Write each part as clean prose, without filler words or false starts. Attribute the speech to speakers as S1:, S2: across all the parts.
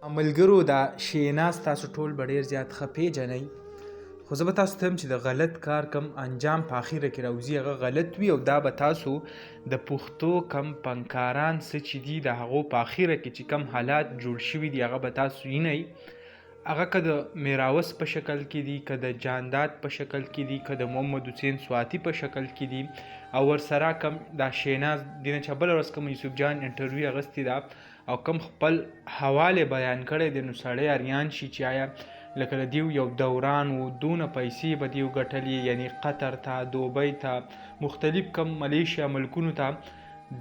S1: ملګرو دا شیناز تاسو ټول به ډېر زیات ښه پیژنئ، خو زه به تاسو ته چې د غلط کار کم انجام په اخیره کې راوځي هغه غلط وي، او دا به تاسو د پښتو کم فنکاران څه چې دي د هغو په اخیره کې چې کم حالات جوړ شوي دي هغه به تاسو وینئ. هغه که د میراوس په شکل کې دي، که د جانداد په شکل کې دي، که د محمد حسین سواتی په شکل کې دي، او ورسره کم دا شیناز دی نه چې بله ورځ کوم یوسف جان انټرویو اخیستې ده او کم خپل حواله بیان کړی دی، نو سړی اریان شي چې آیا لکه د دیو یو دوران و، دونه پیسې به دیو ګټلې، یعنی قطر ته، دوبۍ ته، مختلف کم ملیشیا ملکونو ته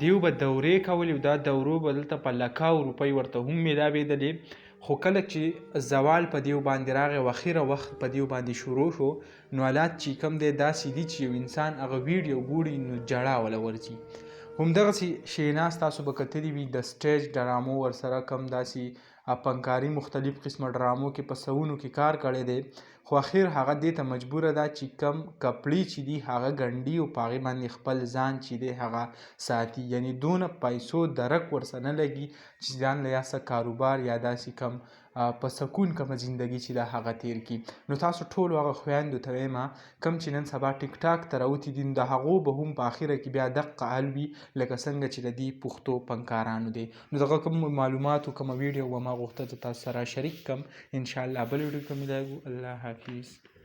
S1: دیو به دورې کولې، او دا دورو به دلته په لکاو روپۍ ورته هم میلاوېدلې. خو کله چې زوال په دیو باندې راغی او اخیره وخت په دیو باندې شروع شو، نو حالات چې کم دی داسې دي چې یو انسان هغه ویډیو ګوري نو جړا وله ورځي. همدغسې شیناز تاسو به کتلی وي د سټیج ډرامو ورسره کم داسې فنکاري مختلف قسمه ډرامو کې په سوونو کې کار کړی دی، خو اخر هغه دې ته مجبوره ده چې کم کپړې چې دي هغه ګنډي او په هغې باندې خپل ځان چې دی هغه ساتي، یعنی دونه پیسو درک ورسره نه لګي چې ځان له یا څه کاروبار یا داسې کم په سکون کومه زندګي چې دا هغه تیر کړي. نو تاسو ټولو هغه خویندو ته وایم کم چې نن سبا ټیک ټاک ته راوتي دي د هغو به هم په اخره کې بیا دقه حل وي لکه څنګه چې د دې پښتو فنکارانو دی. نو دغه کوم معلومات او کومه ویډیو و ما غوښتل چې تاسو سره شریک کم، انشاءالله بل ویډیو کې ملاقات. الله حافظ.